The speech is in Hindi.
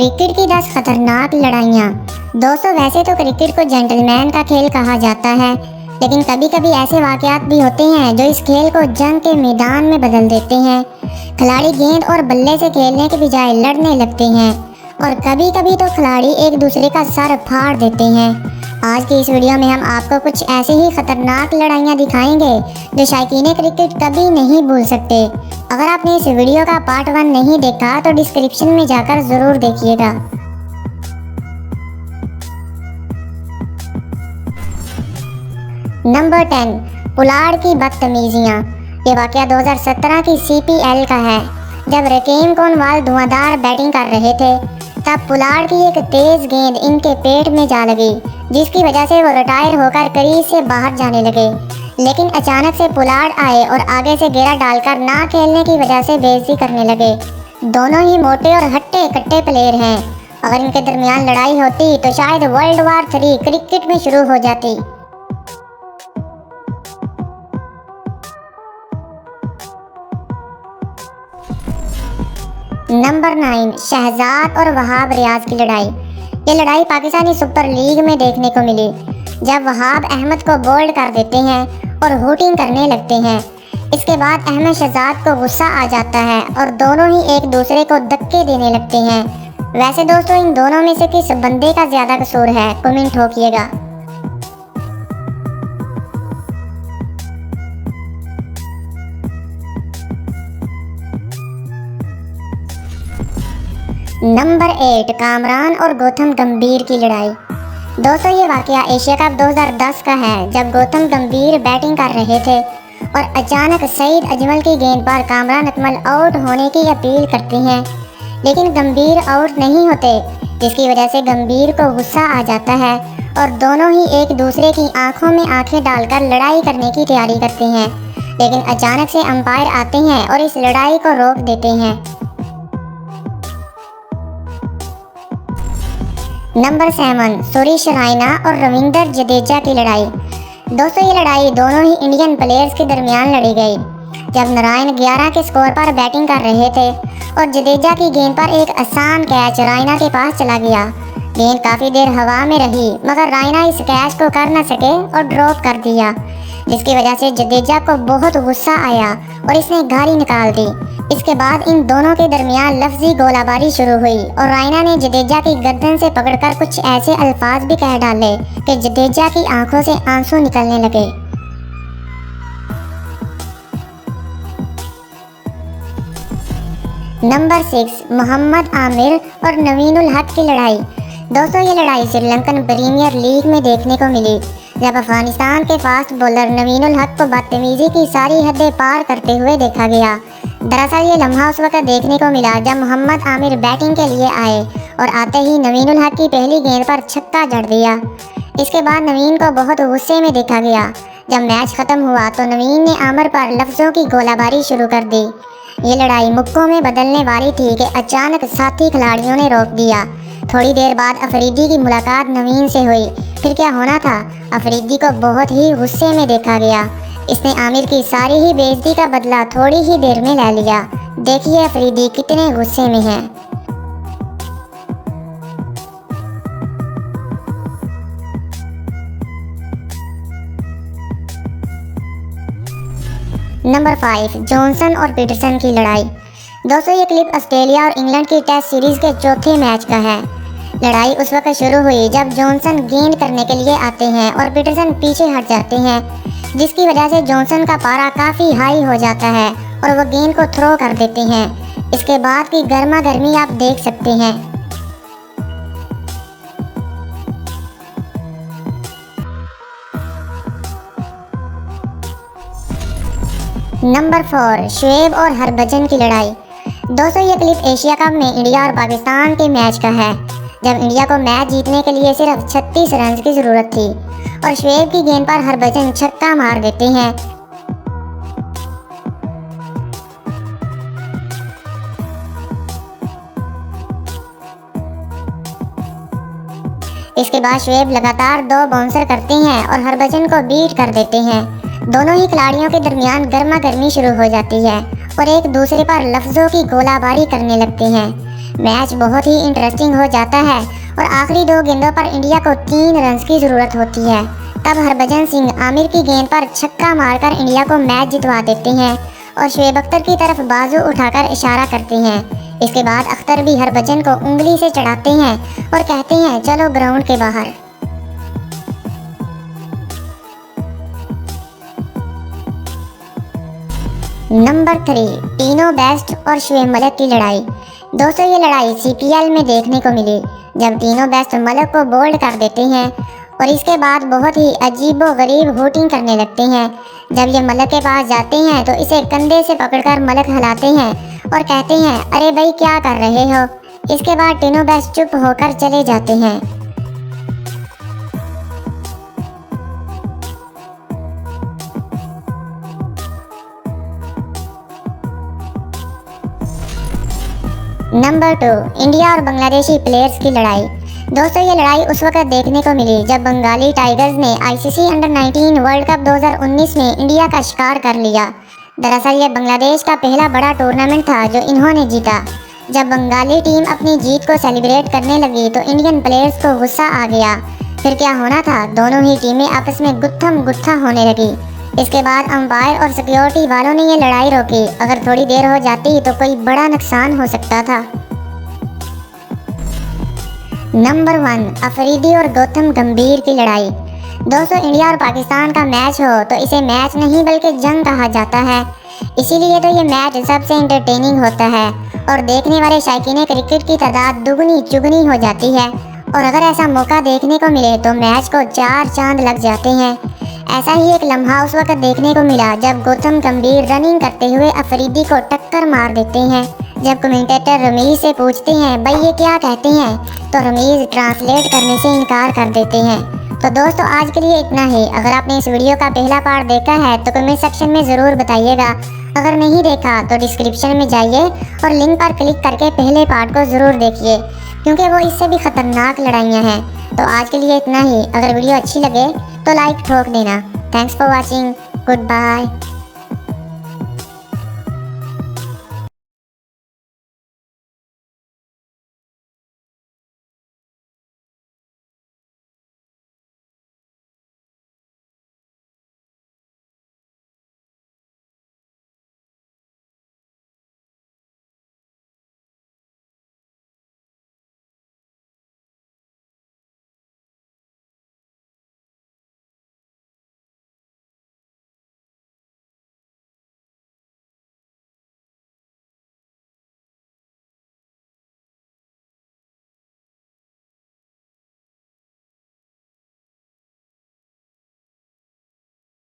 क्रिकेट की 10 खतरनाक लड़ाइयाँ। दोस्तों, वैसे तो क्रिकेट को जेंटलमैन का खेल कहा जाता है, लेकिन कभी कभी ऐसे वाकयात भी होते हैं जो इस खेल को जंग के मैदान में बदल देते हैं। खिलाड़ी गेंद और बल्ले से खेलने के बजाय लड़ने लगते हैं और कभी कभी तो खिलाड़ी एक दूसरे का सर फाड़ देते हैं। आज की इस वीडियो में हम आपको कुछ ऐसी ही खतरनाक लड़ाइयाँ दिखाएंगे जो शौकीन क्रिकेट कभी नहीं भूल सकते। अगर आपने इस वीडियो का पार्ट 1 नहीं देखा तो डिस्क्रिप्शन में जाकर ज़रूर देखिएगा। नंबर 10, पुलाड़ की बदतमीजियाँ। ये वाकया 2017 की CPL का है। जब रकीम कोनवाल धुआंधार बैटिंग कर रहे थे, तब पुलाड़ की एक तेज गेंद इनके पेट में जा लगी, जिसकी वजह से वो रिटायर होकर क्रीज से बाहर जाने लगे। लेकिन अचानक से पुलाड़ आए और आगे से घेरा डालकर ना खेलने की वजह से बेइज्जती करने लगे। दोनों ही मोटे और हट्टे कट्टे प्लेयर हैं। अगर इनके दरमियान लड़ाई होती तो शायद वर्ल्ड वार 3 क्रिकेट में शुरू हो जाती। नंबर 9, शहजाद और वहाब रियाज की लड़ाई। ये लड़ाई पाकिस्तानी सुपर लीग में देखने को मिली, जब वहाब अहमद को बोल्ड कर देते हैं और हूटिंग करने लगते हैं। इसके बाद अहमद शहजाद को गुस्सा आ जाता है और दोनों ही एक दूसरे को धक्के देने लगते हैं। वैसे दोस्तों, इन दोनों में से किस बंदे का ज़्यादा कसूर है, कमेंट ठोकिएगा। नंबर 8, कामरान और गौतम गंभीर की लड़ाई। दोस्तों, ये वाकया एशिया कप 2010 का है, जब गौतम गंभीर बैटिंग कर रहे थे और अचानक सईद अजमल की गेंद पर कामरान अकमल आउट होने की अपील करते हैं, लेकिन गंभीर आउट नहीं होते, जिसकी वजह से गंभीर को गुस्सा आ जाता है और दोनों ही एक दूसरे की आंखों में आंखें डालकर लड़ाई करने की तैयारी करते हैं। लेकिन अचानक से अंपायर आते हैं और इस लड़ाई को रोक देते हैं। नंबर 7, सुरेश रैना और रविंद्र जडेजा की लड़ाई। दोस्तों, ये लड़ाई दोनों ही इंडियन प्लेयर्स के दरमियान लड़ी गई, जब नारायण 11 के स्कोर पर बैटिंग कर रहे थे और जडेजा की गेंद पर एक आसान कैच रैना के पास चला गया। गेंद काफ़ी देर हवा में रही, मगर रैना इस कैच को कर न सके और ड्रॉप कर दिया, जिसकी वजह से जडेजा को बहुत गुस्सा आया और इसने गाली निकाल दी। इसके बाद इन दोनों के दरमियान लफ्जी गोलाबारी शुरू हुई और रैना ने जडेजा की गर्दन से पकड़कर कुछ ऐसे अल्फाज भी कह डाले कि जडेजा की आंखों से आंसू निकलने लगे। नंबर 6, मोहम्मद आमिर और नवीन उल हक की लड़ाई। दोस्तों, ये लड़ाई श्रीलंकन प्रीमियर लीग में देखने को मिली, जब अफगानिस्तान के फास्ट बॉलर नवीन उल हक को बदतमीजी की सारी हदें पार करते हुए देखा गया। दरअसल ये लम्हा उस वक्त देखने को मिला जब मोहम्मद आमिर बैटिंग के लिए आए और आते ही नवीन उल हक की पहली गेंद पर छक्का जड़ दिया। इसके बाद नवीन को बहुत गुस्से में देखा गया। जब मैच ख़त्म हुआ तो नवीन ने आमिर पर लफ्ज़ों की गोलाबारी शुरू कर दी। ये लड़ाई मुक्कों में बदलने वाली थी कि अचानक साथी खिलाड़ियों ने रोक दिया। थोड़ी देर बाद अफरीदी की मुलाकात नवीन से हुई। फिर क्या होना था, अफरीदी को बहुत ही गुस्से में देखा गया। इसने आमिर की सारी ही बेइज्जती का बदला थोड़ी ही देर में ले लिया। देखिए अफरीदी कितने गुस्से में है। नंबर 5, जॉनसन और पीटरसन की लड़ाई। दोस्तों, ये क्लिप ऑस्ट्रेलिया और इंग्लैंड की टेस्ट सीरीज के चौथे मैच का है। लड़ाई उस वक्त शुरू हुई जब जॉनसन गेंद करने के लिए आते हैं और पीटरसन पीछे हट जाते हैं, जिसकी वजह से जॉनसन का पारा काफ़ी हाई हो जाता है और वो गेंद को थ्रो कर देते हैं। इसके बाद की गर्मा गर्मी आप देख सकते हैं। नंबर 4, शुएब और हरभजन की लड़ाई। दोस्तों, ये क्लिप एशिया कप में इंडिया और पाकिस्तान के मैच का है, जब इंडिया को मैच जीतने के लिए सिर्फ 36 रन की ज़रूरत थी और शुएब की गेंद पर हरभजन छक्का मार देते हैं। इसके बाद शुएब लगातार 2 बाउंसर करते हैं और हरभजन को बीट कर देते हैं। दोनों ही खिलाड़ियों के दरमियान गर्मा गर्मी शुरू हो जाती है और एक दूसरे पर लफ्ज़ों की गोलाबारी करने लगते हैं। मैच बहुत ही इंटरेस्टिंग हो जाता है और आखिरी 2 गेंदों पर इंडिया को 3 रन की ज़रूरत होती है। तब हरभजन सिंह आमिर की गेंद पर छक्का मारकर इंडिया को मैच जितवा देते हैं और शुएब अख्तर की तरफ बाजू उठाकर इशारा करते हैं। इसके बाद अख्तर भी हरभजन को उंगली से चढ़ाते हैं और कहते हैं चलो ग्राउंड के बाहर। नंबर 3, टीनो बेस्ट और शुएब मलिक की लड़ाई। दोस्तों ये लड़ाई CPL में देखने को मिली जब टीनो बेस्ट मलिक को बोल्ड कर देते हैं और इसके बाद बहुत ही अजीबो गरीब हूटिंग करने लगते हैं। जब ये मलिक के पास जाते हैं तो इसे कंधे से पकड़कर मलिक हिलाते हैं और कहते हैं अरे भाई क्या कर रहे हो। इसके बाद टीनो बेस्ट चुप होकर चले जाते हैं। नंबर 2, इंडिया और बांग्लादेशी प्लेयर्स की लड़ाई। दोस्तों ये लड़ाई उस वक्त देखने को मिली जब बंगाली टाइगर्स ने ICC अंडर-19 वर्ल्ड कप 2019 में इंडिया का शिकार कर लिया। दरअसल ये बांग्लादेश का पहला बड़ा टूर्नामेंट था जो इन्होंने जीता। जब बंगाली टीम अपनी जीत को सेलिब्रेट करने लगी तो इंडियन प्लेयर्स को गुस्सा आ गया। फिर क्या होना था, दोनों ही टीमें आपस में गुत्थम गुत्था होने लगी। इसके बाद अंपायर और सिक्योरिटी वालों ने ये लड़ाई रोकी। अगर थोड़ी देर हो जाती तो कोई बड़ा नुकसान हो सकता था। नंबर 1, अफरीदी और गौतम गंभीर की लड़ाई। दोस्तों इंडिया और पाकिस्तान का मैच हो तो इसे मैच नहीं बल्कि जंग कहा जाता है। इसीलिए तो ये मैच सबसे एंटरटेनिंग होता है और देखने वाले शायकीन क्रिकेट की तादाद दुगनी चुगनी हो जाती है। और अगर ऐसा मौका देखने को मिले तो मैच को 4 चांद लग जाते हैं। ऐसा ही एक लम्हा उस वक्त देखने को मिला जब गौतम गंभीर रनिंग करते हुए अफरीदी को टक्कर मार देते हैं। जब कमेंटेटर रमीज से पूछते हैं भाई ये क्या कहते हैं तो रमीज ट्रांसलेट करने से इनकार कर देते हैं। तो दोस्तों आज के लिए इतना ही। अगर आपने इस वीडियो का पहला पार्ट देखा है तो कमेंट सेक्शन में ज़रूर बताइएगा। अगर नहीं देखा तो डिस्क्रिप्शन में जाइए और लिंक पर क्लिक करके पहले पार्ट को ज़रूर देखिए क्योंकि वो इससे भी ख़तरनाक लड़ाइयाँ हैं। तो आज के लिए इतना ही। अगर वीडियो अच्छी लगे तो लाइक ठोक देना। Thanks for watching. Good bye.